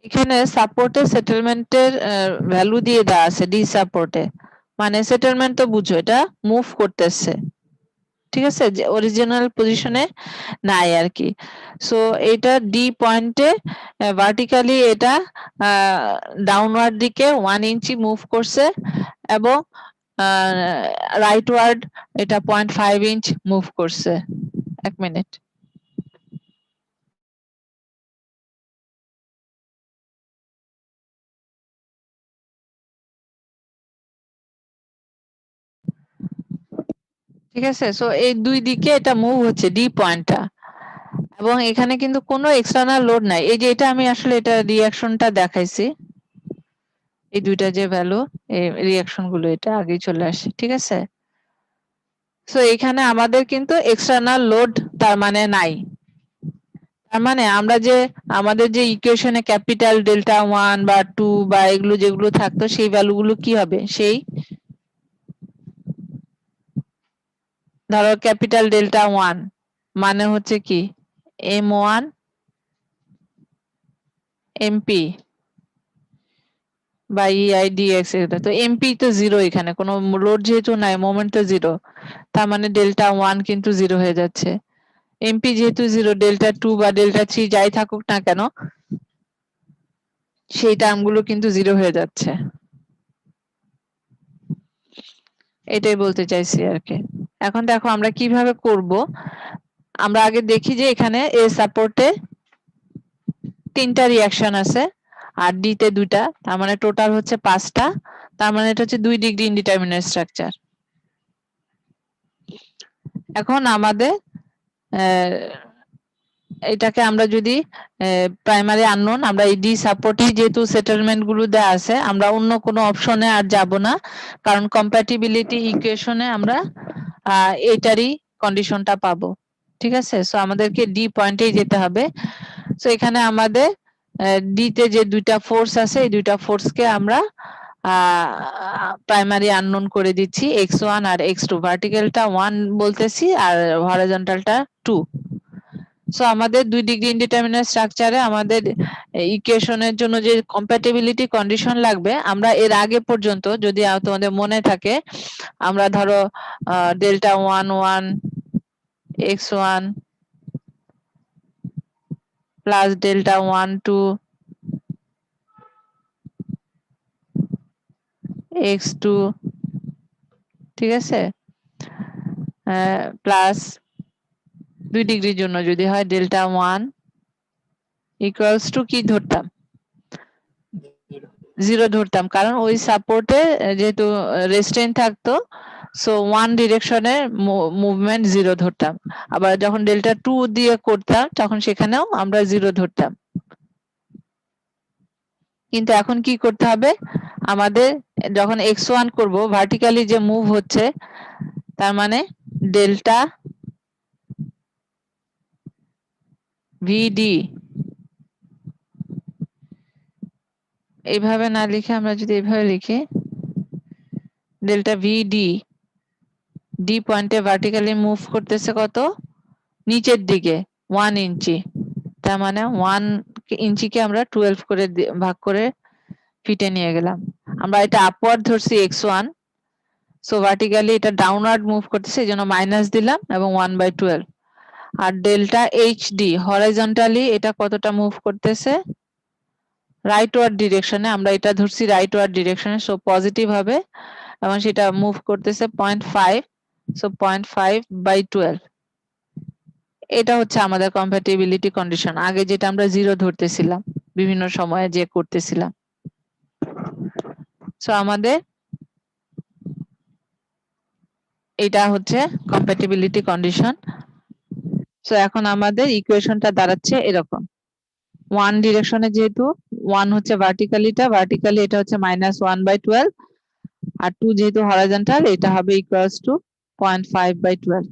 এখানে সাপোর্টে সেটেলমেন্টের ভ্যালু দিয়ে দেওয়া আছে ডি সাপোর্টে, মানে সেটেলমেন্ট তো বুঝো এটা মুভ করতেছে, ঠিক আছে, যে অরিজিনাল পজিশনে নাই আর কি। সো এটা ডি পয়েন্টে ভার্টিক্যালি এটা ডাউনওয়ার্ড দিকে 1 ইঞ্চি মুভ করছে এবং রাইটওয়ার্ড এটা 0.5 ইঞ্চ মুভ করছে। 1 মিনিট। ঠিক আছে, সো এই দুই দিকে এটা মুভ হচ্ছে ডি পয়েন্টটা, এবং এখানে কিন্তু কোনো এক্সটার্নাল লোড নাই। এই যে এটা আমি আসলে এটা রিঅ্যাকশনটা দেখাইছি, এই দুইটা যে ভ্যালু, এই রিঅ্যাকশন গুলো এটা আগেই চলে আসে, ঠিক আছে। সো এখানে আমাদের কিন্তু এক্সটার্নাল লোড তার মানে নাই। তার মানে আমরা যে আমাদের যে ইকুয়েশনে ক্যাপিটাল ডেল্টা 1 বা 2 বা এগুলো যেগুলো থাকতো সেই ভ্যালুগুলো কি হবে, সেই ধরো ক্যাপিটাল ডেল্টা 1 মানে হচ্ছে কি M1 MP বা EIDX, এটা তো MP তো জিরো, এখানে কোনো লোড যেহেতু নাই, মোমেন্ট তো জিরো, তার মানে ডেল্টা 1 কিন্তু জিরো হয়ে যাচ্ছে। MP যেহেতু জিরো, ডেল্টা 2 বা ডেল্টা 3 যাই থাকুক না কেন সেই টার্মগুলো কিন্তু জিরো হয়ে যাচ্ছে, এটাই বলতে চাইছি আর কি। এখন দেখো আমরা কিভাবে করব। আমরা আগে দেখি যে এখানে এ সাপোর্টে 3টা রিঅ্যাকশন আছে আর ডি তে 2টা, তার মানে টোটাল হচ্ছে 5টা, তার মানে এটা হচ্ছে 2 ডিগ্রি ইনডিটারমিনেট স্ট্রাকচার। এখন আমাদের এটাকে আমরা যদি প্রাইমারি আননোন, আমরা এই ডি সাপোর্টই যেহেতু সেটেলমেন্ট গুলো দেওয়া আছে, আমরা অন্য কোনো অপশনে আর যাব না, কারণ কম্প্যাটিবিলিটি ইকুয়েশনে আমরা এটারই কন্ডিশনটা পাবো, ঠিক আছে। সো আমাদেরকে ডি পয়েন্টেই যেতে হবে। সো এখানে আমাদের ডি তে যে দুইটা ফোর্স আছে, এই দুইটা ফোর্সকে আমরা প্রাইমারি আননোন করে দিচ্ছি, x1 আর x2, ভার্টিক্যালটা 1 বলতেছি আর হরাইজন্টালটা 2। সো আমাদের 2 ডিগ্রি ইনডিটারমিনেট স্ট্রাকচারে আমাদের ইকুয়েশনের জন্য যে কম্প্যাটিবিলিটি কন্ডিশন লাগবে, আমরা এর আগে পর্যন্ত যদি তোমাদের মনে থাকে, আমরা ধরো delta 1 1 x1 plus delta 1 2 x2, ঠিক আছে, প্লাস 2 ডিগ্রির জন্য যদি হয় ডেল্টা 1 ইকুয়ালস টু কি ধরতাম, জিরো ধরতাম, কারণ ওই সাপোর্টে যেহেতু রেস্ট্রেন থাকতো, সো 1 ডিরেকশনে মুভমেন্ট জিরো ধরতাম। আবার যখন ডেল্টা 2 দিয়ে করতাম তখন সেখানেও আমরা জিরো ধরতাম। কিন্তু এখন কি করতে হবে, আমাদের যখন x1 করব, ভার্টিক্যালি যে মুভ হচ্ছে, তার মানে ডেল্টা ভিডি, এইভাবে না লিখে আমরা যদি এইভাবে লিখি, ডেল্টা ভিডি, ডি পয়েন্টে ভার্টিক্যালি মুভ করতেছে কত, নিচের দিকে 1 ইঞ্চি, তার মানে 1 ইঞ্চিকে আমরা 12 করে ভাগ করে ফিটে নিয়ে গেলাম। আমরা এটা আপওয়ার্ড ধরছি x1, সো ভার্টিক্যালি এটা ডাউনওয়ার্ড মুভ করতেছে, এই জন্য মাইনাস দিলাম এবং 1/12। আর ডেল্টা এইচডি হরাইজন্টালি এটা কতটা মুভ করতেছে, রাইটওয়ার্ড ডিরেকশনে, আমরা এটা ধরছি রাইটওয়ার্ড ডিরেকশনে, সো পজিটিভ হবে এবং সেটা মুভ করতেছে 0.5, সো 0.5/12। এটা হচ্ছে আমাদের কম্প্যাটিবিলিটি কন্ডিশন, আগে যেটা আমরা জিরো ধরতেছিলাম বিভিন্ন সময়ে যে করতেছিলাম। সো আমাদের এটা হচ্ছে কম্প্যাটিবিলিটি কন্ডিশন। সো এখন আমাদের ইকুয়েশনটা দাঁড়াচ্ছে এরকম, 1 ডিরেকশনে যেহেতু 1 হচ্ছে ভার্টিক্যালি এটা হচ্ছে -1/12, আর 2 যেহেতু হরাইজন্টাল এটা হবে ইকুয়ালস টু 0.5/12।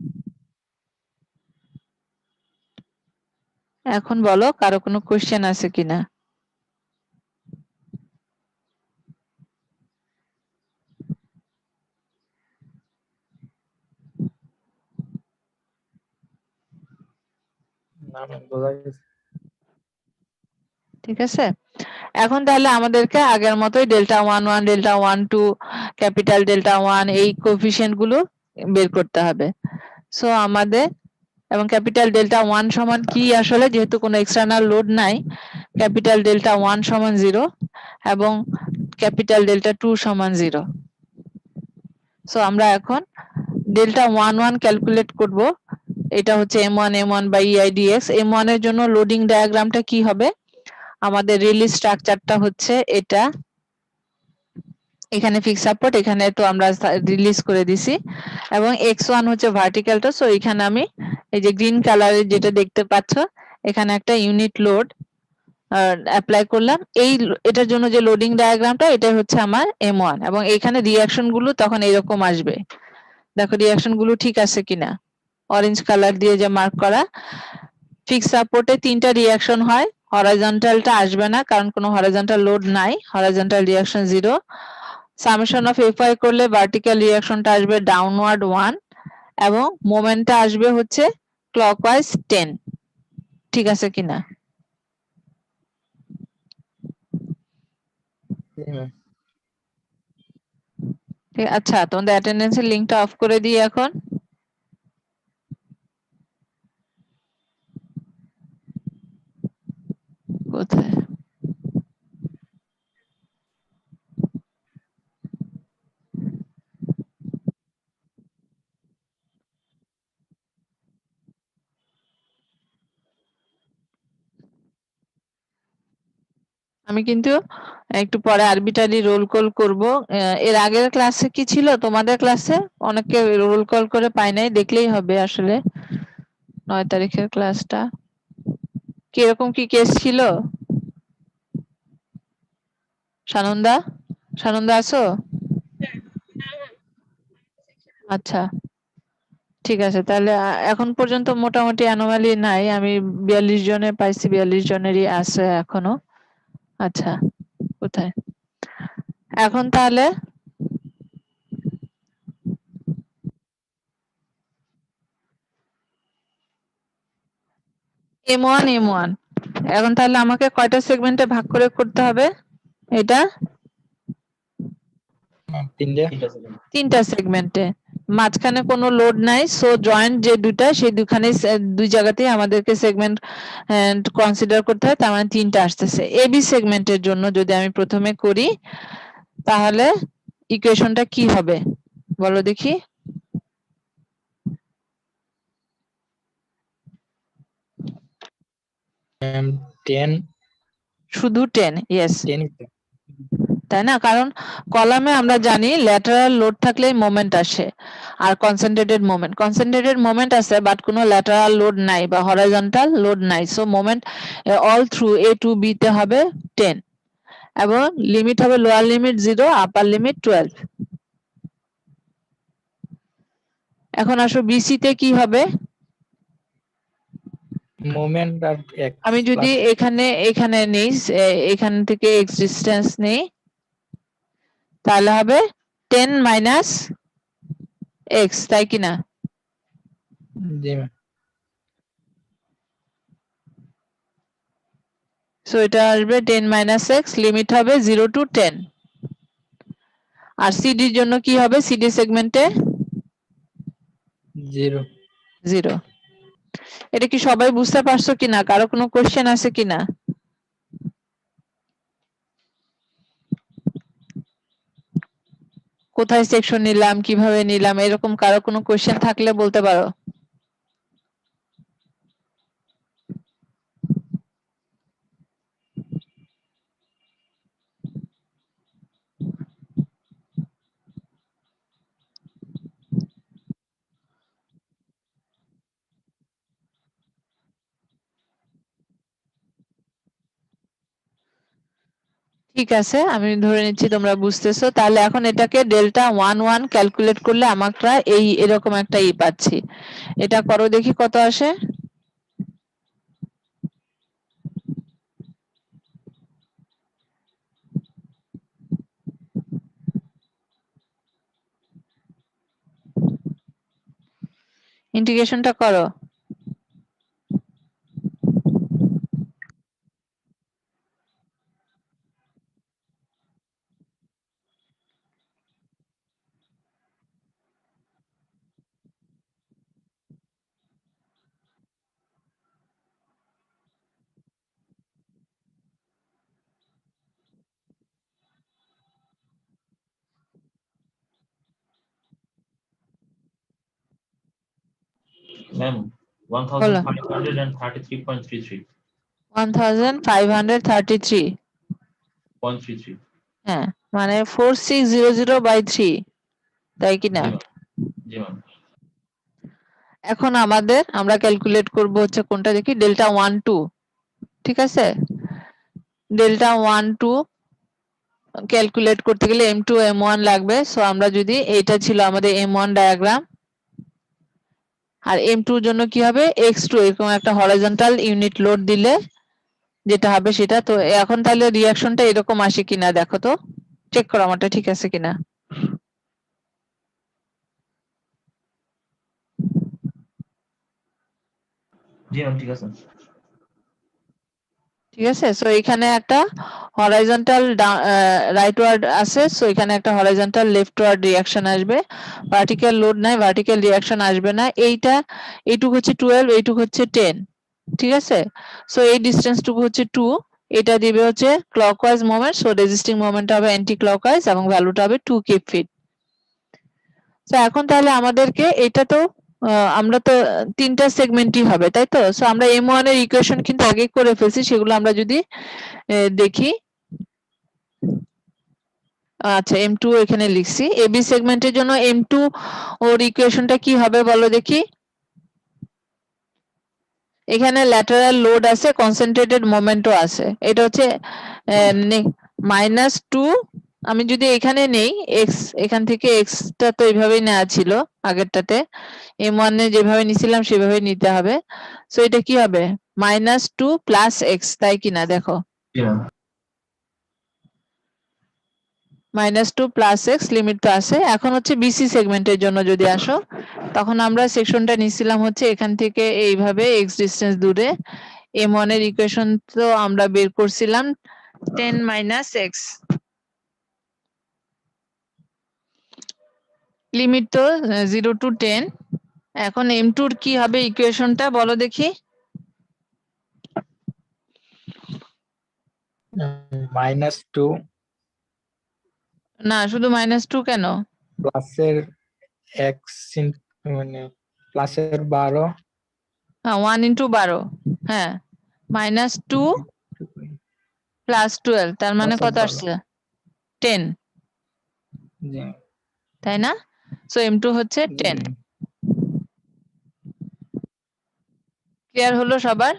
এখন বলো কারো কোনো কোশ্চেন আছে কিনা। ঠিক আছে, এখন তাহলে আমাদেরকে আগের মতোই ডেল্টা 1 1 ডেল্টা 1 2 ক্যাপিটাল ডেল্টা 1 এই কোএফিসিয়েন্ট গুলো বের করতে হবে। সো আমাদের এবং ক্যাপিটাল ডেল্টা 1 সমান কি আসলে, যেহেতু কোনো এক্সটার্নাল লোড নাই, ক্যাপিটাল ডেল্টা 1 সমান 0 এবং ক্যাপিটাল ডেল্টা 2 সমান 0। সো আমরা এখন ডেল্টা 1 1 ক্যালকুলেট করব। এটা হচ্ছে m1 m1 by EIDX। m1 এর জন্য লোডিং ডায়াগ্রামটা কি হবে, আমাদের রিলিজ স্ট্রাকচারটা হচ্ছে এটা, এখানে ফিক্স সাপোর্ট, এখানে তো আমরা রিলিজ করে দিছি, এবং x1 হচ্ছে ভার্টিক্যালটা। সো এখানে আমি এই যে গ্রিন কালারের যেটা দেখতে পাচ্ছ, এখানে একটা ইউনিট লোড অ্যাপ্লাই করলাম। এটার জন্য যে লোডিং ডায়াগ্রামটা, এটা হচ্ছে আমার m1, এবং এখানে রিঅ্যাকশন গুলো তখন এরকম আসবে। দেখো রিঅ্যাকশন গুলো ঠিক আছে কিনা, অরেঞ্জ কালার দিয়ে যে মার্ক করা। ফিক্স সাপোর্টে 3টা রিঅ্যাকশন হয়, হরাইজন্টালটা আসবে না কারণ কোনো হরাইজন্টাল লোড নাই, horizontal reaction 0। Summation of FY করলে ভার্টিক্যাল রিঅ্যাকশনটা আসবে ডাউনওয়ার্ড 1 এবং মোমেন্টটা আসবে হচ্ছে ক্লকওয়াইজ 10। ঠিক আছে কিনা? আচ্ছা, তোমাদের অ্যাটেন্ডেন্সের লিংকটা অফ করে দিই এখন। কোথায়? আমি কিন্তু একটু পরে আরবিটারি রোল কল করবো। এর আগের ক্লাসে কি ছিল তোমাদের ক্লাসে? অনেকে রোল কল করে পাই নাই, দেখলেই হবে আসলে 9 তারিখের ক্লাসটা কিরকম কি কেস ছিল। সানন্দা, সানন্দা আছো? আচ্ছা ঠিক আছে, তাহলে এখন পর্যন্ত মোটামুটি অ্যানোমালি নাই। আমি 42 জনে পাইছি, 42 জনেরই আছে এখনো। আচ্ছা, কোথায় এখন তাহলে? M1 M1 এখন তাহলে আমাকে কয়টা সেগমেন্টে ভাগ করে করতে হবে এটা? 3টা সেগমেন্টে, মাঝখানে কোনো লোড নাই। সো জয়েন্ট যে দুটা, সেই দুখানে দুই জায়গাতেই আমাদেরকে সেগমেন্ট কনসিডার করতে হয়, তার মানে 3টা আসতেছে। এবি সেগমেন্টের জন্য যদি আমি প্রথমে করি, তাহলে ইকুয়েশনটা কি হবে বলো দেখি। শুধু 10, ইয়েস, তাই না? কারণ কলামে আমরা জানি ল্যাটারাল লোড থাকলে মোমেন্ট আসে, আর কনসেন্ট্রেটেড মোমেন্ট আছে, বাট কোনো ল্যাটারাল লোড নাই বা হরাইজন্টাল লোড নাই। So moment all through A to B তে হবে 10 এবং লিমিট হবে লোয়ার লিমিট 0, আপার লিমিট 12। এখন আসো BC তে কি হবে? মোমেন্ট আর আমি যদি এখানে নেই, এখান থেকে x ডিসটেন্স নেই, তাহলে হবে 10 মাইনাস x, তাই কিনা? সো এটা আসবে 10 মাইনাস x, লিমিট হবে 0 to 10। আর সিডির জন্য কি হবে? সিডি সেগমেন্টে 0। এটা কি সবাই বুঝতে পারছো কিনা? কারো কোনো কোশ্চেন আছে কিনা? কোথায় সেকশন নিলাম, কিভাবে নিলাম, এরকম কারো কোনো কোশ্চেন থাকলে বলতে পারো। ঠিক আছে, আমি ধরে নিচ্ছি তোমরা বুঝতেছো। তাহলে এখন এটাকে ডেল্টা 1 1 ক্যালকুলেট করলে আমরা এরকম একটা পাচ্ছি। এটা করো দেখি কত আসে। ইন্টিগ্রেশনটা করো। ম্যাম 1533.33 1533 হ্যাঁ, মানে 4600/3, তাই কি না? জি ম্যাম। এখন আমরা ক্যালকুলেট করব হচ্ছে কোনটা দেখি, ডেল্টা 1 2, ঠিক আছে? ডেল্টা 1 2 ক্যালকুলেট করতে গেলে m2 m1 লাগবে। সো আমরা যদি, এটা ছিল আমাদের m1 ডায়াগ্রাম, আর m2 এর জন্য কি হবে, x2 এরকম একটা হরাইজন্টাল ইউনিট লোড দিলে যেটা হবে সেটা। তো এখন তাহলে রিঅ্যাকশনটা এরকম আসে কিনা দেখো তো, চেক করো আমারটা ঠিক আছে কিনা। জি ম্যাম ঠিক আছে। ঠিক আছে, সো এখানে একটা হরাইজন্টাল রাইটওয়ার্ড আছে, সো এখানে একটা হরাইজন্টাল লেফটওয়ার্ড রিঅ্যাকশন আসবে। ভার্টিক্যাল লোড নাই, ভার্টিক্যাল রিঅ্যাকশন আসবে না। এইটুকু হচ্ছে 12, এইটুকু হচ্ছে 10, ঠিক আছে? সো এই ডিসটেন্সটুকু হচ্ছে 2, এটা দিবে হচ্ছে ক্লকওয়াইজ মোমেন্ট, সো রেজিস্টিং মোমেন্টটা হবে অ্যান্টি ক্লকওয়াইজ এবং ভ্যালুটা হবে 2 কিপ ফিট। তো এখন তাহলে আমাদেরকে এটা তো আমরা তো তিনটা সেগমেন্টই হবে, তাই তো? সো আমরা m1 এর ইকুয়েশন কিন্তু আগে করে ফেলছি, সেগুলো আমরা যদি দেখি। আচ্ছা, m2 এখানে লিখছি। এবি সেগমেন্টের জন্য m2 ওর ইকুয়েশনটা কি হবে বলো দেখি। এখানে ল্যাটারাল লোড আছে, কনসেন্ট্রেটেড মোমেন্টও আছে। এটা হচ্ছে -2। আমি যদি এখানে নেই x, এখান থেকে x টা তো এইভাবেই নেওয়া ছিল আগেরটাতে, m1 এ যেভাবে নিছিলাম সেভাবে নিতে হবে। সো এটা কি হবে, -2 + x, তাই কিনা দেখো। জি ম্যাম। -2 + x লিমিট তো আছে। এখন হচ্ছে বিসি সেগমেন্টের জন্য যদি আসো, তখন আমরা সেকশনটা নিছিলাম হচ্ছে এখান থেকে এইভাবে x ডিসটেন্স দূরে। m1 এর ইকুয়েশন তো আমরা বের করছিলাম 10 - x, লিমিট তো 0 to 10। এখন m2 এর কি হবে ইকুয়েশনটা বলো দেখি। -2 না, শুধু -2 কেন? প্লাসের x মানে প্লাসের 12 হ্যাঁ, 1 × 12, হ্যাঁ, -2 + 12, তার মানে প্লাসের কত 12 আসছে, 10, জি তাই না? সো m2 হচ্ছে 10। ক্লিয়ার হলো সবার?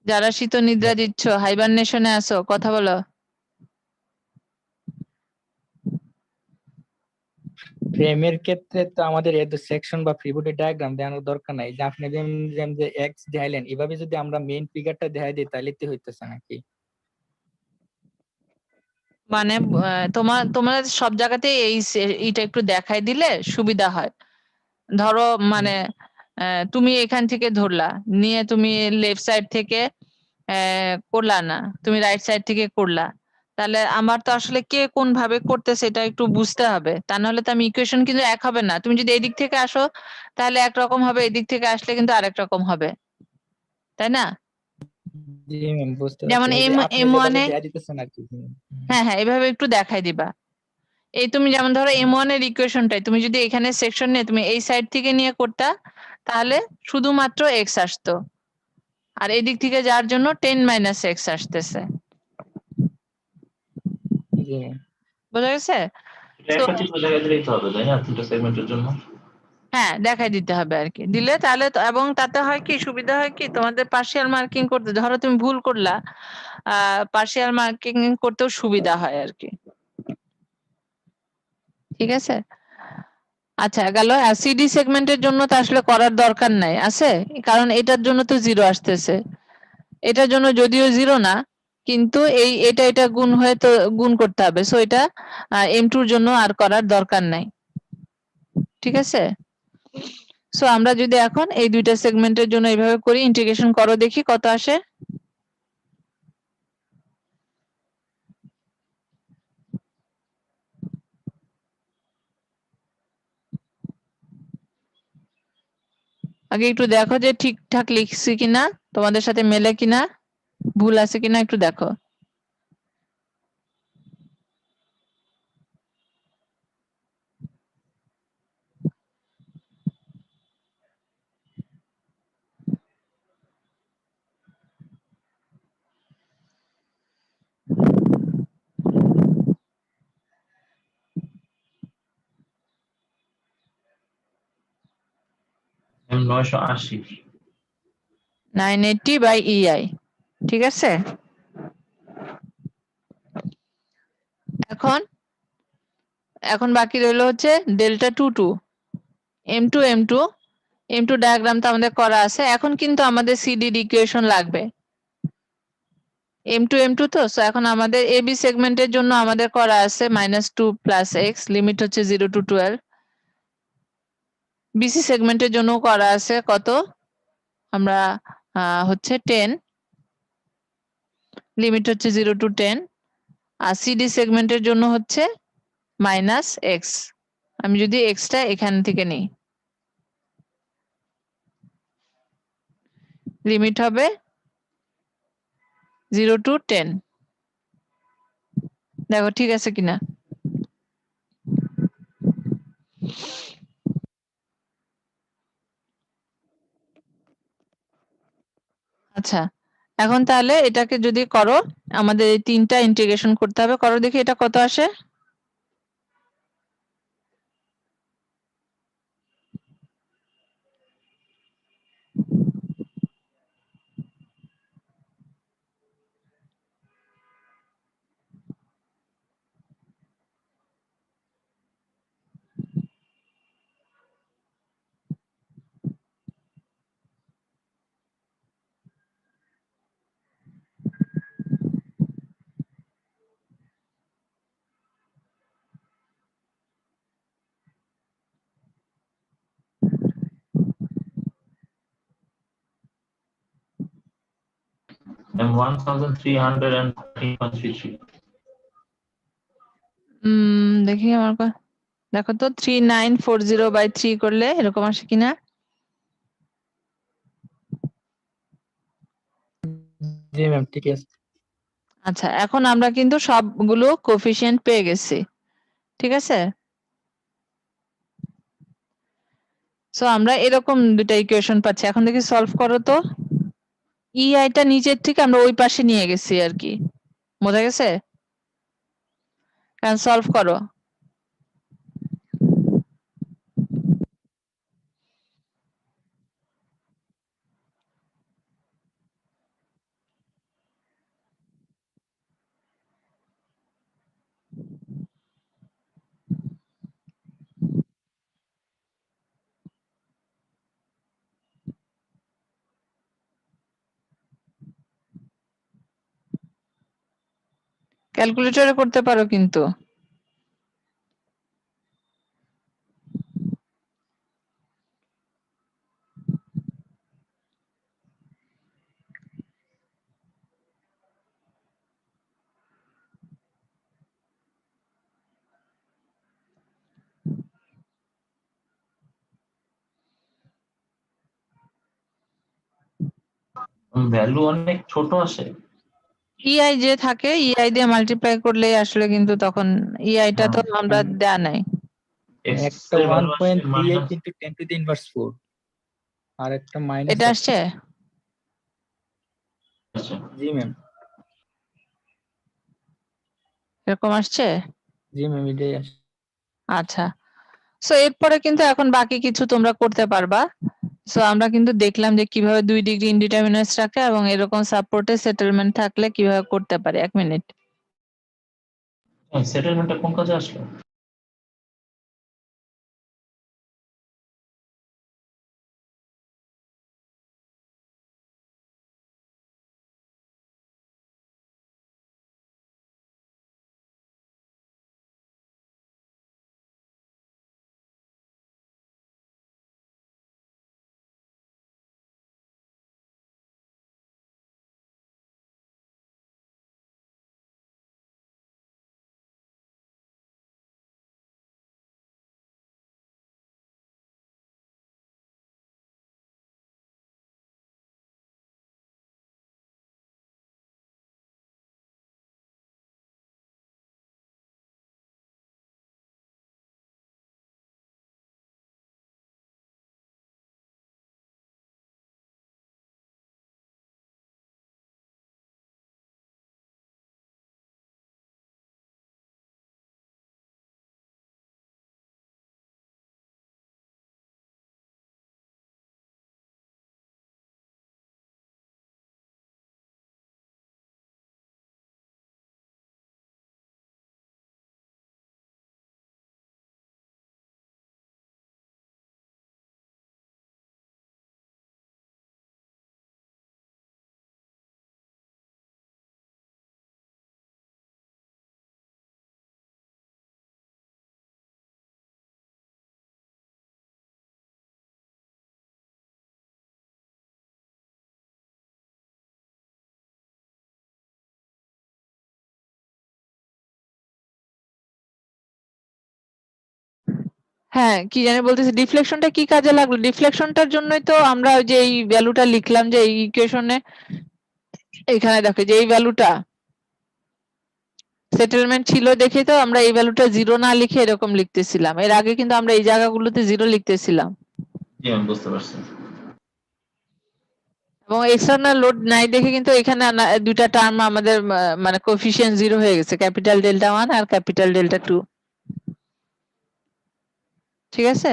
যারা শীত নিদ্রা দিচ্ছ, হাইবারনেশনে আসো, কথা বলো। ফ্রেমের ক্ষেত্রে তো আমাদের এত সেকশন বা ফ্রি বডি ডায়াগ্রাম দেখানোর দরকার নাই, যে আপনি যে x দেখাইলেন এভাবে যদি আমরা মেইন ফিগারটা দেখাই দিই তাহলে তো হইতেছে নাকি? মানে তোমার সব জায়গাতে এইটা একটু দেখাই দিলে সুবিধা হয়। ধরো মানে তুমি এখান থেকে ধরলা, নিয়ে তুমি লেফট সাইড থেকে করলা না, তুমি রাইট সাইড থেকে করলা, তাহলে আমার তো আসলে কে কোন ভাবে করতেছে এটা একটু বুঝতে হবে, তা নাহলে তো আমি ইকুয়েশন কিন্তু এক হবে না। তুমি যদি এদিক থেকে আসো তাহলে একরকম হবে, এদিক থেকে আসলে কিন্তু আরেক রকম হবে, তাই না? জি ম্যাম বুঝতে পারছি, যেমন ওই যে এম আপনি এম যেভাবে ওয়ানে, দেখা দিতেছেন আর কি। হ্যাঁ হ্যাঁ, এভাবে একটু দেখাই দিবা। এই তুমি যেমন ধরো m1 এর ইকুয়েশনটাই তুমি যদি এখানে সেকশন নিয়ে তুমি এই সাইড থেকে নিয়ে করতা, তাহলে শুধুমাত্র x আসতো, আর এদিক থেকে যাওয়ার জন্য 10 - x আসতেছে। জি বোঝা গেছে? এটা তো একটা চিত্র জায়গায় দিলেই তো হবে তাই না, দুটো সেগমেন্টের জন্য? হ্যাঁ, দেখাই দিতে হবে আর কি, দিলে তাহলে এবং তাতে হয় কি সুবিধা হয় কি, তোমাদের পার্শিয়াল মার্কিং করতে, ধরো তুমি ভুল করলা, পার্শিয়াল মার্কিং করতেও সুবিধা হয় আর কি। ঠিক আছে, আচ্ছা গেল। সিডি সেগমেন্টের জন্য তো আসলে করার দরকার নাই আছে, কারণ এটার জন্য তো 0 আসতেছে। এটার জন্য যদিও 0 না, কিন্তু এটা গুণ হয়ে তো গুণ করতে হবে, সো এটা m2 এর জন্য আর করার দরকার নাই। ঠিক আছে, সো আমরা যদি এখন এই দুইটা সেগমেন্টের জন্য এইভাবে করি, ইন্টিগ্রেশন করো দেখি কত আসে। আগে একটু দেখো যে ঠিকঠাক লিখছি কিনা, তোমাদের সাথে মেলে কিনা, ভুল আছে কিনা একটু দেখো। 980 980 বাই EI, ঠিক আছে। এখন এখন বাকি রইলো হচ্ছে ডেল্টা 22 M2 ডায়াগ্রাম তো আমাদের করা আছে। এখন কিন্তু আমাদের সিডিড ইকুয়েশন লাগবে। M2 তো সো এখন আমাদের এবি সেগমেন্টের জন্য আমাদের করা আছে -2 + x, লিমিট হচ্ছে 0 to 12। বিসি সেগমেন্টের জন্য করা আছে কত, আমরা হচ্ছে 10, লিমিট হচ্ছে 0 to 10। আর সিডি সেগমেন্টের জন্য হচ্ছে -x। আমি যদি এক্সটা এখান থেকে নিই, লিমিট হবে 0 to 10। দেখো ঠিক আছে কিনা। আচ্ছা, এখন তাহলে এটাকে যদি করো, আমাদের এই তিনটা ইন্টিগ্রেশন করতে হবে। করো দেখি এটা কত আসে।1313.33 দেখি আমার দেখো তো 3940/3 করলে এরকম আসে কিনা। জি ম্যাম, ঠিক আছে। আচ্ছা, এখন আমরা কিন্তু সবগুলো কোফিশিয়েন্ট পেয়ে গেছি, ঠিক আছে। সো আমরা এরকম দুটা ইকুয়েশন পাচ্ছি। এখন দেখি সলভ করো তো। ইআইটা নিচের থেকে আমরা ওই পাশে নিয়ে গেছি আর কি, বোঝা গেছে। কারণ সলভ করো। ক্যালকুলেটরে করতে পারো কিন্তু। ভ্যালু অনেক ছোট আসে। ইআই যে থাকে, ইআই দিয়ে মাল্টিপ্লাই করলে আসলে কিন্তু তখন ইআইটা তো আমরা দেয়া নাই। x একটা এর ভ্যালু আসে 1.38 into 10 to the inverse 4 আর একটা মাইনাস এটা আসছে। আচ্ছা জি ম্যাম, এরকম আসছে। জি ম্যাম, এটাই আসে। আচ্ছা, সো এরপরে কিন্তু এখন বাকি কিছু তোমরা করতে পারবা। সো আমরা কিন্তু দেখলাম যে কিভাবে 2 ডিগ্রি ইনডিটারমিনেটস রাখে এবং এরকম সাপোর্টে সেটেলমেন্ট থাকলে কিভাবে করতে পারে। 1 মিনিট। সেটেলমেন্টটা কোন কাজে আসলো? হ্যাঁ কি জানি বলতেছি, ডিফ্লেকশনটা কি কাজে লাগলো? ডিফ্লেকশনটার জন্যই তো আমরা ওই যে এই ভ্যালুটা লিখলাম, যে এই ইকুয়েশনে এখানে দেখো যে এই ভ্যালুটা সেটেলমেন্ট ছিল দেখে তো আমরা এই ভ্যালুটা 0 না লিখে এরকম লিখতেছিলাম। এর আগে কিন্তু আমরা এই জায়গাগুলোতে 0 লিখতেছিলাম। জি ম্যাম, বুঝতে পারছি। এবং এক্সটার্নাল লোড নাই দেখে কিন্তু এখানে দুইটা টার্ম আমাদের মানে কোএফিসিয়েন্ট 0 হয়ে গেছে, ক্যাপিটাল ডেল্টা 1 আর ক্যাপিটাল ডেল্টা 2। ঠিক আছে?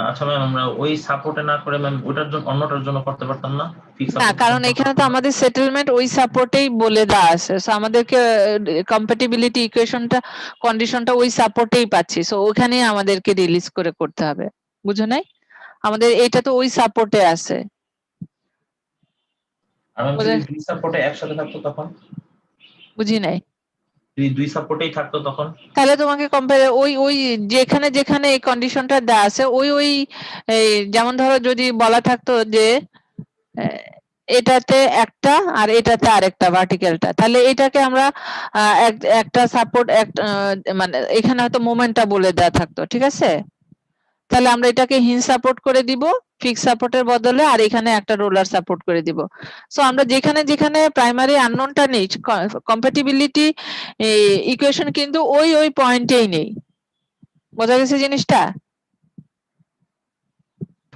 আচ্ছা ম্যাম, আমরা ওই সাপোর্টে না করে ম্যাম ওটার জন্য অন্যটার জন্য করতে পারতাম না? ফিক্স না, সাপোর্ট কারণ এখানে তো আমাদের সেটেলমেন্ট ওই সাপোর্টেই বলে দেওয়া আছে, সো আমাদেরকে কম্প্যাটিবিলিটি ইকুয়েশনটা কন্ডিশনটা ওই সাপোর্টেই পাচ্ছি, সো ওখানেই আমাদেরকে রিলিজ করে করতে হবে। বুঝো নাই? আমাদের এটা তো ওই সাপোর্টে আছে। আর ম্যাম যদি দুই সাপোর্টে একসাথে থাকতো তখন? বুঝি নাই। যদি দুই সাপোর্টেই থাকতো তখন? তাহলে তোমাকে কম্পেয়ার ওই ওই যেখানে যেখানে এই কন্ডিশনটা দেওয়া আছে ওই ওই এই যেমন ধরো যদি বলা থাকতো যে আহ, এটাতে একটা আর এটাতে আরেকটা ভার্টিক্যালটা, তাহলে এটাকে আমরা একটা সাপোর্ট মানে এখানে হয়তো মোমেন্টটা বলে দেওয়া থাকতো, ঠিক আছে? তাহলে আমরা এটাকে হিঞ্জ সাপোর্ট করে দিব ফিক্স সাপোর্টের বদলে, আর এখানে একটা রোলার সাপোর্ট করে দিব। সো আমরা যেখানে যেখানে প্রাইমারি আননোনটা নেই, কম্প্যাটিবিলিটি ইকুয়েশন কিন্তু ওই ওই পয়েন্টেই নেই। বোঝা গেছে জিনিসটা?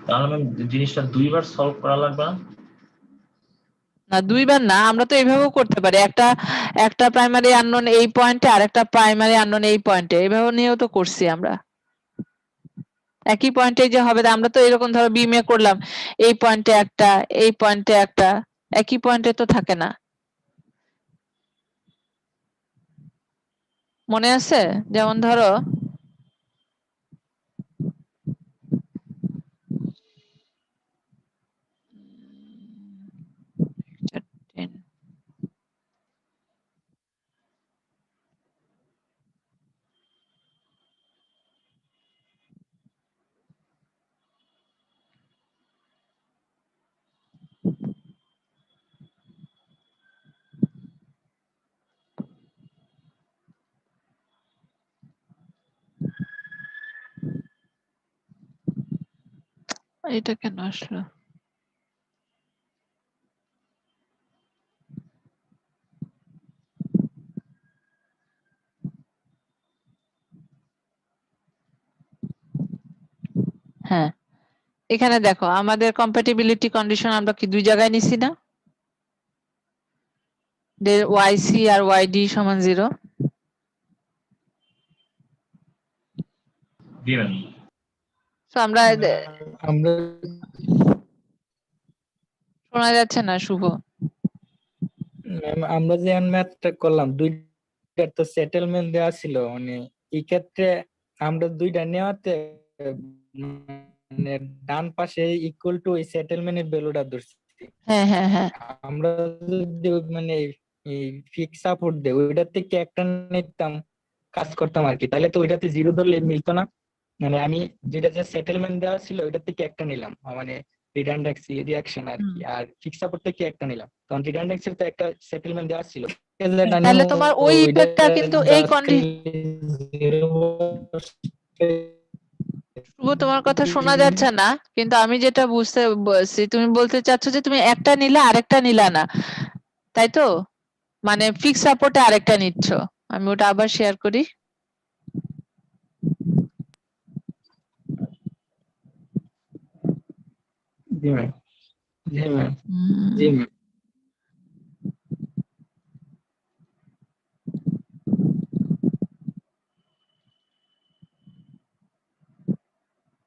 তাহলে ম্যাম জিনিসটা দুইবার সলভ করা লাগবে না? না, দুইবার না, আমরা তো এইভাবেও করতে পারি, একটা একটা প্রাইমারি আননোন এই পয়েন্টে আর একটা প্রাইমারি আননোন এই পয়েন্টে, এইভাবে নিয়েও তো করছি আমরা। একই পয়েন্টে যে হবে, আমরা তো এরকম ধরো বিমে করলাম, এই পয়েন্টে একটা এই পয়েন্টে একটা, একই পয়েন্টে তো থাকে না। মনে আছে? যেমন ধরো এটা কেন আসলো? হ্যাঁ, এখানে দেখো আমাদের কম্প্যাটিবিলিটি কন্ডিশন আমরা কি দুই জায়গায় নিছি না, যে ওয়াইসি আর ওয়াইডি সমান 0। জি ম্যাম। তো আমরা আমরা শোনা যাচ্ছে না শুভ। আমরা যে ম্যাথটা করলাম দুইটার তো সেটেলমেন্ট দেওয়া ছিল, মানে এই ক্ষেত্রে আমরা দুইটা নেওয়াতে মানে ডান পাশে ইকুয়াল টু এই সেটেলমেন্টের ভ্যালুটা ধরছি। হ্যাঁ হ্যাঁ হ্যাঁ, আমরা যদি মানে এই ফিক্স সাপোর্ট দেই ওইটার থেকে একটা নিতাম, কাজ করতাম আর কি, তাহলে তো ওইটাতে 0 ধরলে মিলতো না। মানে আমি যেটা যে সেটেলমেন্ট দেওয়া ছিল ওইটার থেকে একটা নিলাম, মানে রিডান্ডেন্সি রিঅ্যাকশন আর কি, আর ফিক্স সাপোর্ট থেকে একটা নিলাম, কারণ রিডান্ডেন্সির তো একটা সেটেলমেন্ট দেওয়া ছিল। তাহলে তোমার ওই ইফেক্টটা কিন্তু এই শুভ, তোমার কথা শোনা যাচ্ছে না, কিন্তু আমি যেটা বুঝতে বলছি তুমি বলতে চাচ্ছ যে তুমি একটা নিলে আরেকটা নিলা না, তাই তো? মানে ফিক্স সাপোর্টে আরেকটা নিচ্ছ। আমি ওটা আবার শেয়ার করি। জি ম্যাম, জি ম্যাম, জি ম্যাম।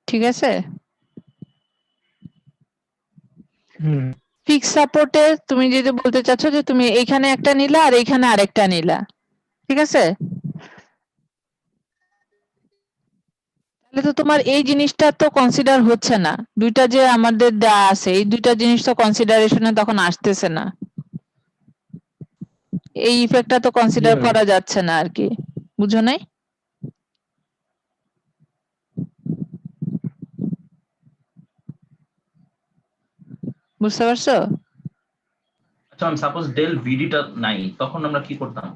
ঠিক আছে? হুম, ফিক্স সাপোর্টে তুমি যদি বলতে চাচ্ছ যে তুমি এইখানে একটা নিলা আর এইখানে আরেকটা নিলা, ঠিক আছে? তাহলে তো তোমার এই জিনিসটা তো কনসিডার হচ্ছে না, দুইটা যে আমাদের দেয়া আছে এই দুইটা জিনিস তো কনসিডারেশনে তখন আসতেছে না, এই ইফেক্টটা তো জি কনসিডার ম্যাম। করা যাচ্ছে না আর কি। বুঝো নাই? বুঝতে পারছো? আচ্ছা ম্যাম, সাপোজ ডেল ভিডিটা নাই, তখন আমরা কি করতাম?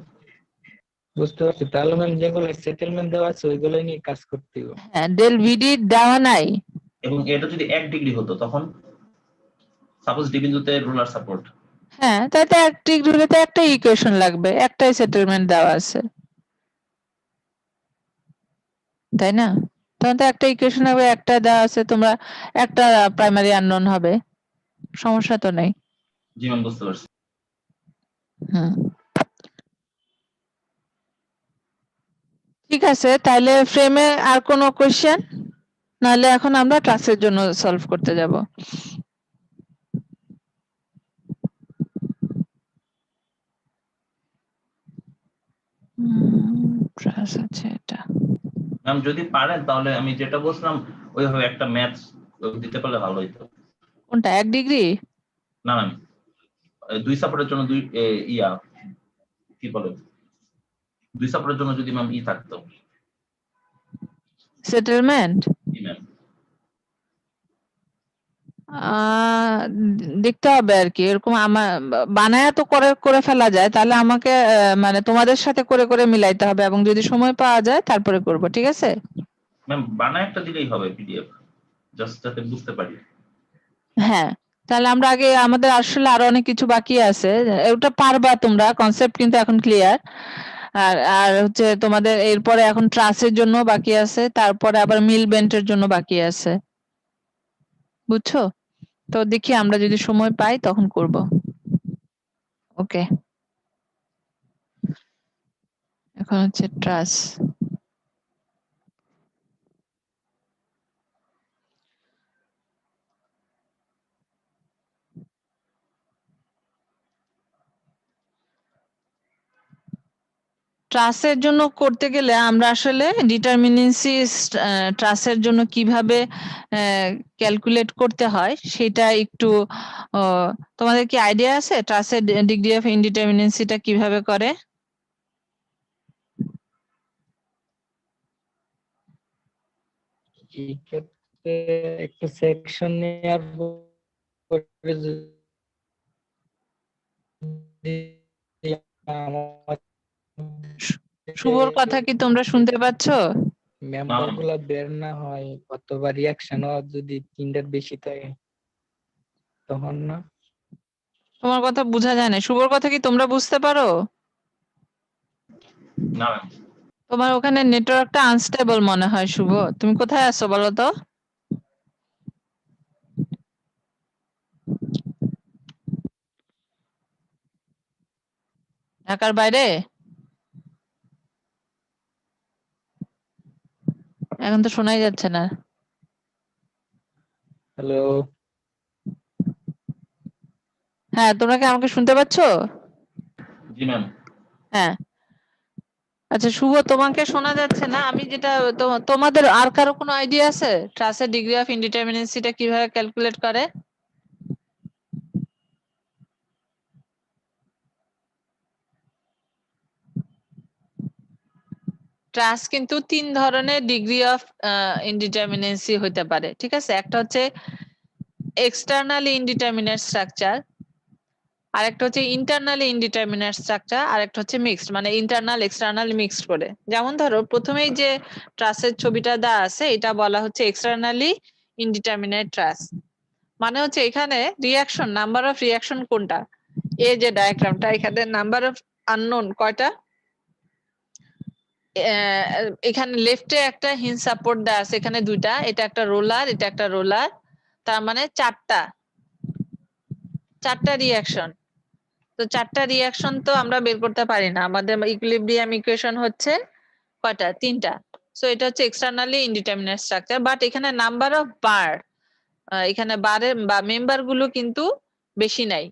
বুঝতে পারছি, তাহলে ম্যাম যেগুলো সেটেলমেন্ট দেওয়া আছে ওইগুলো নিয়ে কাজ করতে হবে। হ্যাঁ, ডেল ভিডি দেওয়া নাই। এবং এটা যদি 1 ডিগ্রি হতো তখন সাপোজ ডি বিন্দুতে রুলার সাপোর্ট, হ্যাঁ, তাতে এক ডিগ্রিতে একটা ইকুয়েশন লাগবে, একটাই সেটেলমেন্ট দেওয়া আছে, তাই না? তখন তো একটা ইকুয়েশন হবে, একটা দেওয়া আছে, তোমরা একটা প্রাইমারি আননোন হবে, সমস্যা তো নেই। জি ম্যাম বুঝতে পারছি। হুম, ঠিক আছে, তাহলে ফ্রেমে আর কোনো কোশ্চেন? নাহলে এখন আমরা ক্লাসের জন্য সলভ করতে যাব। ক্লাস আছে এটা। ম্যাম যদি পারেন তাহলে আমি যেটা বলছিলাম ওইভাবে একটা ম্যাথস দিতে পারলে ভালো হতো। কোনটা 1 ডিগ্রি? না ম্যাম, 2 সাপোর্টের জন্য ইয়া কি বলে 2 সাপোর্টের জন্য যদি ম্যাম থাকতো সেটেলমেন্ট জি ম্যাম। দেখতে হবে আর কি, এরকম আমার বানায়া তো করে করে ফেলা যায়, তাহলে আমাকে মানে তোমাদের সাথে করে করে মিলাইতে হবে, এবং যদি সময় পাওয়া যায় তারপরে করব, ঠিক আছে? ম্যাম বানায় একটা দিলেই হবে পিডিএফ, জাস্ট যাতে বুঝতে পারি। হ্যাঁ, তাহলে আমরা আগে, আমাদের আসলে আরো অনেক কিছু বাকি আছে, ওটা পারবা তোমরা, কনসেপ্ট কিন্তু এখন ক্লিয়ার। আর আর হচ্ছে তোমাদের এরপরে এখন ট্রাসের জন্য বাকি আছে, তারপরে আবার মিল বেন্টের জন্য বাকি আছে, বুঝছো? তো দেখি আমরা যদি সময় পাই তখন করব। ওকে, এখন হচ্ছে ট্রাস। ট্রাসের জন্য করতে গেলে আমরা আসলে ডিটারমিনেন্সি ট্রাসের জন্য কিভাবে ক্যালকুলেট করতে হয় সেটা একটু, তোমাদের কি আইডিয়া আছে ট্রাসের ডিগ্রি অফ ইনডিটারমিনেন্সিটা কিভাবে করে? এই ক্ষেত্রে একটা সেকশন নেওয়ার পরে যদি শুভর কথা কি তোমরা শুনতে পাচ্ছ? মেম্বার গুলা বের না হয় অথবা রিয়াকশন যদি 3টার বেশি থাকে তখন না। তোমার কথা বোঝা যায় না, শুভর কথা কি তোমরা বুঝতে পারো? না ম্যাম। তোমার ওখানে নেটওয়ার্কটা আনস্টেবল মনে হয়। শুভ, তুমি কোথায় আছো বলো তো? ঢাকার বাইরে? এখন তো শোনাই যাচ্ছে না। হ্যালো, হ্যাঁ, তোমরা কি আমাকে শুনতে পাচ্ছো? জি ম্যাম। হ্যাঁ, আচ্ছা শুভ, তোমাকে শোনা যাচ্ছে না। আমি যেটা, তোমাদের আর কারো কোনো আইডিয়া আছে ট্রাসের ডিগ্রি অফ ইনডিটারমিনেন্সিটা কিভাবে ক্যালকুলেট করে? ট্রাস কিন্তু 3 ধরনের ডিগ্রি অফ ইনডিটারমিনেন্সি হতে পারে, ঠিক আছে? একটা হচ্ছে এক্সটার্নালি ইনডিটারমিনেট স্ট্রাকচার, আরেকটা হচ্ছে ইন্টারনালি ইনডিটারমিনেট স্ট্রাকচার, আরেকটা হচ্ছে মিক্সড, মানে ইন্টারনাল এক্সটার্নাল মিক্সড করে। যেমন ধরো প্রথমেই যে ট্রাসের ছবিটা দেওয়া আছে এটা বলা হচ্ছে এক্সটার্নালি ইনডিটারমিনেট ট্রাস, মানে হচ্ছে এখানে রিয়াকশন, নাম্বার অফ রিয়াকশন কোনটা, এই যে ডায়াগ্রামটা, এখানে নাম্বার অফ আননোন কয়টা, এখানে লেফটে একটা হিঞ্জ সাপোর্ট দেওয়া আছে, এখানে দুইটা, এটা একটা রোলার, এটা একটা রোলার, তার মানে চারটা রিয়াকশন। তো চারটা রিয়াকশন তো আমরা বের করতে পারি না, আমাদের ইকুইলিব্রিয়াম ইকুয়েশন হচ্ছে কয়টা, 3টা। সো এটা হচ্ছে এক্সটার্নালি ইনডিটারমিনেট স্ট্রাকচার, বাট এখানে নাম্বার অফ বার, এখানে বারের বা মেম্বার গুলো কিন্তু বেশি নাই,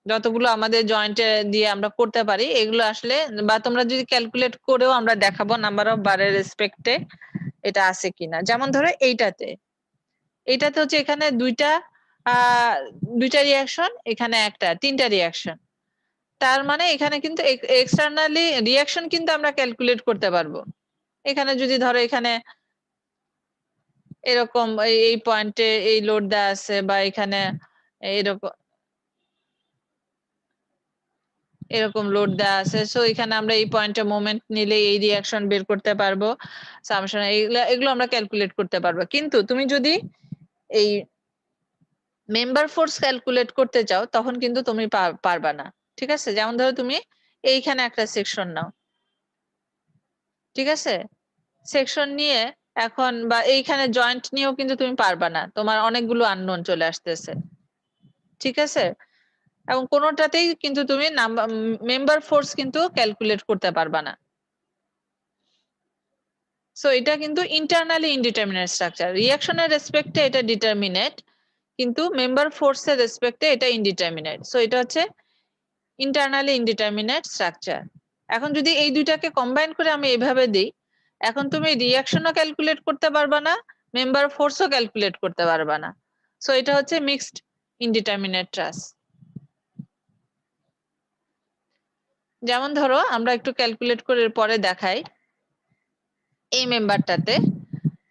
যতগুলো আমাদের জয়েন্টে দিয়ে আমরা করতে পারি এগুলো আসলে, বা তোমরা যদি ক্যালকুলেট করেও আমরা দেখাবো নাম্বার অফ বারের রেসপেক্টে এটা আছে কিনা। যেমন ধরো এইটাতে হচ্ছে এখানে দুইটা রিয়াকশন, এখানে একটা, 3টা রিয়াকশন, তার মানে এখানে কিন্তু এক্সটার্নালি রিয়াকশন কিন্তু আমরা ক্যালকুলেট করতে পারবো। এখানে যদি ধরো এখানে এরকম এই পয়েন্টে এই লোড দেওয়া আছে, বা এখানে এরকম, এরকম লোড দেওয়া আছে, সো এখানে আমরা এই পয়েন্টে মোমেন্ট নিলে এই রিয়াকশন বের করতে পারবো, সামেশন এগুলো আমরা ক্যালকুলেট করতে পারবো। কিন্তু তুমি যদি এই মেম্বার ফোর্স ক্যালকুলেট করতে চাও তখন কিন্তু তুমি পারবা না, ঠিক আছে? যেমন ধরো তুমি এইখানে একটা সেকশন নাও, ঠিক আছে? সেকশন নিয়ে এখন বা এইখানে জয়েন্ট নিয়েও কিন্তু তুমি পারবা না, তোমার অনেকগুলো আননোন চলে আসতেছে, ঠিক আছে? এবং কোনোটাতেই কিন্তু তুমি মেম্বার ফোর্স কিন্তু ক্যালকুলেট করতে পারবা না। সো এটা কিন্তু ইন্টারনালি ইনডিটারমিনেট স্ট্রাকচার। রিঅ্যাকশনের রেসপেক্টে এটা ডিটারমিনেট, কিন্তু মেম্বার ফোর্সের রেসপেক্টে এটা ইনডিটারমিনেট। সো এটা হচ্ছে ইন্টারনালি ইনডিটারমিনেট স্ট্রাকচার। এখন যদি এই দুইটাকে কম্বাইন করে আমি এভাবে দিই, এখন তুমি রিঅ্যাকশনও ক্যালকুলেট করতে পারবা না, মেম্বার ফোর্সও ক্যালকুলেট করতে পারবা না। সো এটা হচ্ছে মিক্সড ইনডিটারমিনেট ট্রাস। যেমন ধরো আমরা একটু ক্যালকুলেট করে পরে দেখাই। এই মেম্বারটাতে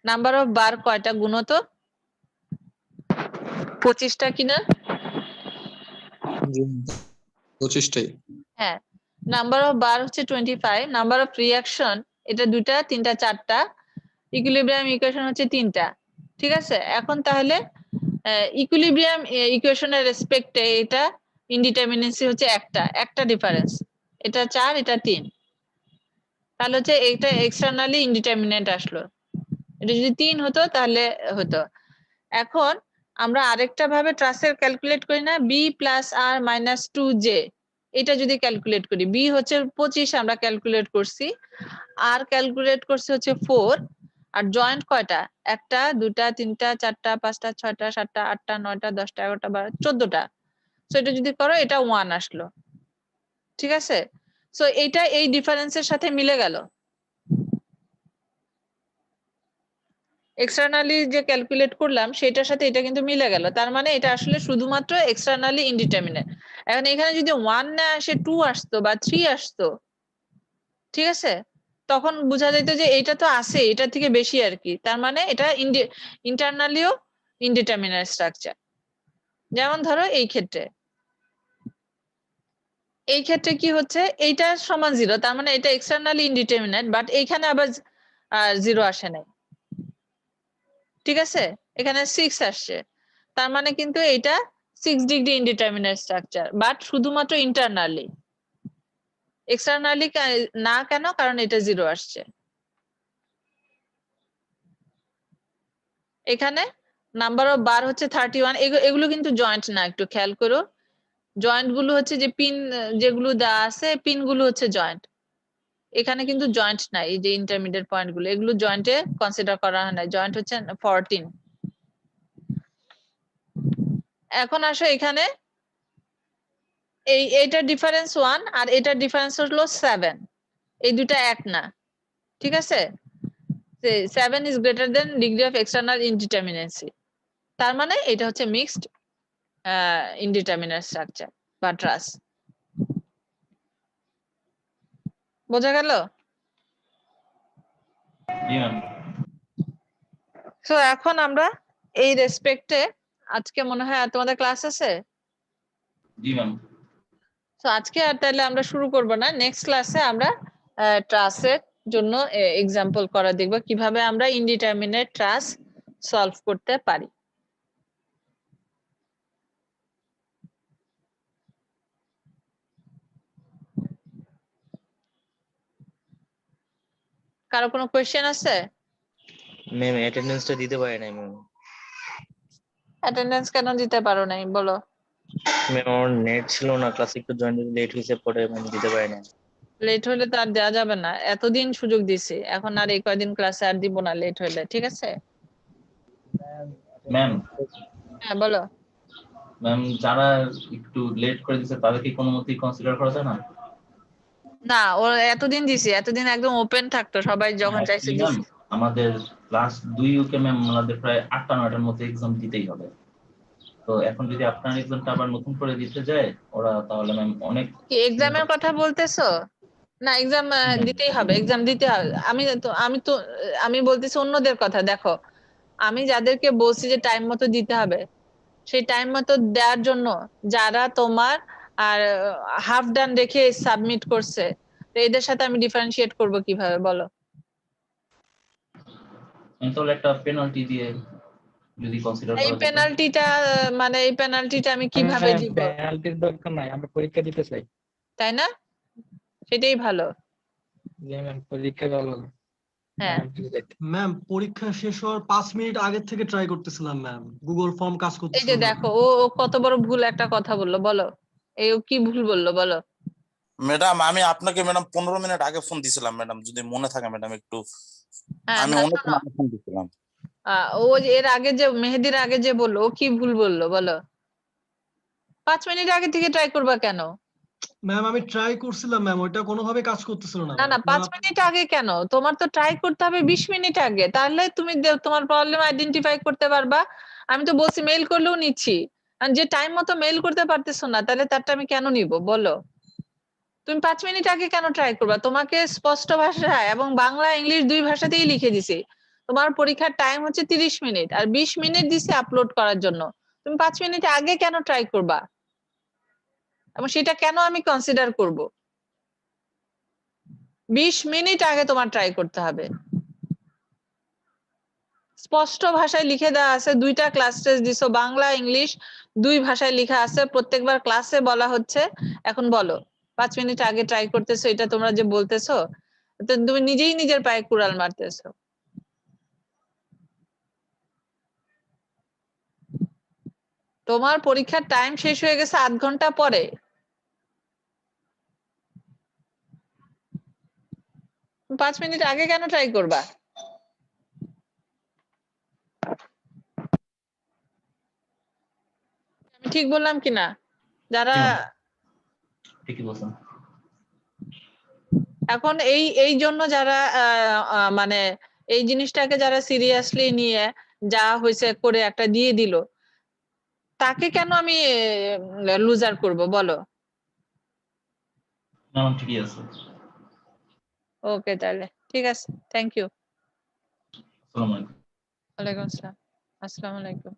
নাম্বার অফ বার কয়টা গুণত? 25টা কিনা? 25টাই। হ্যাঁ, নাম্বার অফ বার হচ্ছে 25, নাম্বার অফ রিঅ্যাকশন এটা 2টা 3টা 4টা, ইকুইলিব্রিয়াম ইকুয়েশন হচ্ছে 3টা, ঠিক আছে? এখন তাহলে ইকুইলিব্রিয়াম ইকুয়েশনের রেসপেক্টে এটা ইনডিটারমিনেন্সি হচ্ছে একটা ডিফারেন্স, এটা 4 এটা 3, তাহলে হচ্ছে এটা এক্সটার্নালি ইনডিটারমিনেট আসলো। এটা যদি 3 হতো তাহলে হতো। এখন আমরা আরেকটা ভাবে ট্রাসের ক্যালকুলেট করি না, বি প্লাস আর মাইনাস 2জে, এটা যদি ক্যালকুলেট করি, বি হচ্ছে 25 আমরা ক্যালকুলেট করছি, আর ক্যালকুলেট করছি হচ্ছে 4, আর জয়েন্ট কয়টা? 1টা 2টা 3টা 4টা 5টা 6টা 7টা 8টা 9টা 10টা 11টা 12 14টা। সো এটা যদি করো এটা 1 আসলো, ঠিক আছে? সো এটা এই ডিফারেন্সের সাথে মিলে গেল। এক্সটার্নালি যে ক্যালকুলেট করলাম সেটার সাথে এটা কিন্তু মিলে গেল, তার মানে এটা আসলে শুধুমাত্র এক্সটার্নালি ইনডিটারমিনেট। এখন এখানে যদি 1 না আসে 2 আসতো বা 3 আসতো, ঠিক আছে, তখন বোঝা যেত যে এটা তো আছে, এটা থেকে বেশি আর কি, তার মানে এটা ইন্টারনালিও ইনডিটারমিনেট স্ট্রাকচার। যেমন ধরো এই ক্ষেত্রে কি হচ্ছে, এইটা সমান 0, তার মানে এটা এক্সটার্নালি ইনডিটারমিনেট, বাট এইখানে আবার 0 আসে নাই, ঠিক আছে? এখানে 6 আসছে, তার মানে কিন্তু এটা 6 ডিগ্রি ইনডিটারমিনেট স্ট্রাকচার, বাট শুধুমাত্র ইন্টারনালি, এক্সটার্নালি না। কেন? কারণ এটা 0 আসছে। এখানে নাম্বার অফ বার হচ্ছে 31, এগুলো কিন্তু জয়েন্ট না, একটু খেয়াল করো। জয়েন্ট গুলো হচ্ছে যে পিন যেগুলো দেওয়া আছে, পিন গুলো হচ্ছে জয়েন্ট, এখানে কিন্তু জয়েন্ট নাই। এই যে ইন্টারমিডিয়েট পয়েন্ট গুলো, এগুলো জয়েন্টে কনসিডার করা হয় না, জয়েন্ট হচ্ছে 14। এখন আসো এখানে এইটার ডিফারেন্স 1 আর এটার ডিফারেন্স হলো 7, এই দুটা এক না, ঠিক আছে? 7 is greater than degree of external indeterminacy, তার মানে এটা হচ্ছে মিক্সড ইনডিটারমিনেট স্ট্রাকচার বা ট্রাস। বোঝা গেল? জি ম্যাম। সো এখন আমরা এই রেসপেক্টে আজকে মনে হয় আর তোমাদের ক্লাস আছে? জি ম্যাম। তো আজকে আর তাহলে আমরা শুরু করব না, নেক্সট ক্লাসে আমরা ট্রাসের জন্য এক্সাম্পল করা দেখব কিভাবে আমরা ইনডিটারমিনেট ট্রাস সলভ করতে পারি। কারো কোনো কোয়েশ্চেন আছে? ম্যাম অ্যাটেন্ডেন্সটা দিতে পারি নাই ম্যাম। অ্যাটেন্ডেন্স কেন দিতে পারো নাই বলো? ম্যাম আমার নেট ছিল না, ক্লাসে একটু জয়েন দিতে লেট হয়েছে, পরে ম্যাম দিতে পারি নাই। লেট হলে তো আর দেওয়া যাবে না, এতদিন সুযোগ দিছি, এখন আর এই কয়দিন ক্লাসে আর দিব না লেট হলে, ঠিক আছে? ম্যাম হ্যাঁ বলো। ম্যাম যারা একটু লেট করে দিচ্ছে তাদেরকে কোনো মতেই কনসিডার করা যায় না? না, ও এতদিন দিছি, এতদিন একদম ওপেন থাকতো, সবাই যখন চাইছে ম্যাম দিছি। আমাদের ক্লাস 2 উইকে ম্যাম আমাদের প্রায় 8টা 9টার মধ্যে এক্সাম দিতেই হবে। তো এখন যদি আপনার এক্সামটা আবার নতুন করে দিতে যায় ওরা, তাহলে ম্যাম অনেক কি এক্সামের কথা বলতেছো? না, এক্সাম দিতেই হবে, এক্সাম দিতে হবে। আমি বলতেছি অন্যদের কথা। দেখো, আমি যাদেরকে বলছি যে টাইম মতো দিতে হবে, সেই টাইম মতো দেওয়ার জন্য যারা তোমার আর হাফ ডান রেখে সাবমিট করছে, তো এদের সাথে আমি ডিফারেন্সিয়েট করব কিভাবে বলো? তাহলে একটা পেনাল্টি দিয়ে যদি কনসিডার এই করা যেত। পেনাল্টিটা মানে এই পেনাল্টিটা আমি কিভাবে দিব, পেনাল্টির দরকার নাই, আমরা পরীক্ষা দিতে চাই। তাই না? সেটাই ভালো। যে ম্যাম পরীক্ষা ভালো হ্যাঁ ম্যাম পরীক্ষা শেষ হওয়ার 5 মিনিট আগে থেকে ট্রাই করতেছিলাম ম্যাম, গুগল ফর্ম কাজ এই যে করতেছিল না। দেখো ও ও কত বড় ভুল একটা কথা বললো, বলো এই ও কি ভুল বললো বলো? ম্যাডাম আমি আপনাকে ম্যাডাম 15 মিনিট আগে ফোন দিছিলাম ম্যাডাম, যদি মনে থাকে ম্যাডাম একটু। হ্যাঁ আমি তা অনেকক্ষণ শোনো, আগে ফোন দিছিলাম। ও যে এর আগে যে মেহেদির আগে যে বললো ও কি ভুল বললো বলো? 5 মিনিট আগে থেকে ট্রাই করবা কেন? ম্যাম আমি ট্রাই করছিলাম ম্যাম, ওইটা কোনোভাবে কাজ করতেছিল না না ম্যাম। না 5 মিনিট আগে কেন? তোমার তো ট্রাই করতে হবে 20 মিনিট আগে, তাহলে তুমি তোমার প্রবলেম আইডেন্টিফাই করতে পারবা। আমি তো বলছি মেইল করলেও নিচ্ছি, আর যে টাইম মতো মেইল করতে পারতেছো না তাহলে তারটা আমি কেন নিব বলো? তুমি 5 মিনিট আগে কেন ট্রাই করবা? তোমাকে স্পষ্ট ভাষায় এবং বাংলা ইংলিশ দুই ভাষাতেই লিখে দিছি তোমার পরীক্ষার টাইম হচ্ছে 30 মিনিট আর 20 মিনিট দিছি আপলোড করার জন্য। তুমি 5 মিনিট আগে কেন ট্রাই করবা এবং সেটা কেন আমি কনসিডার করব? 20 মিনিট আগে তোমার ট্রাই করতে হবে। স্পষ্ট ভাষায় লিখে দেওয়া আছে, দুইটা ক্লাস টেস্ট দিছো, বাংলা ইংলিশ দুই ভাষায় লেখা আছে, প্রত্যেকবার ক্লাসে বলা হচ্ছে। এখন বলো 5 মিনিট আগে ট্রাই করতেছো, এটা তোমরা যে বলতেছো তো তুমি নিজেই নিজের পায়ে কুড়াল মারতেছো। তোমার পরীক্ষার টাইম শেষ হয়ে গেছে 8 ঘন্টা পরে, তুমি 5 মিনিট আগে কেন ট্রাই করবা? আমি ঠিক বললাম কিনা? যারা জি ম্যাম, ঠিকই বলছেন। এখন এই জন্য যারা মানে এই জিনিসটাকে যারা সিরিয়াসলি নিয়ে যা হয়েছে করে একটা দিয়ে দিল, তাকে কেন আমি লুজার করব বলো? না ম্যাম, ঠিকই আছে। ওকে তাহলে ঠিক আছে, থ্যাংক ইউ। আসসালামু আলাইকুম। ওয়ালাইকুম আসসালাম। আসসালামু আলাইকুম।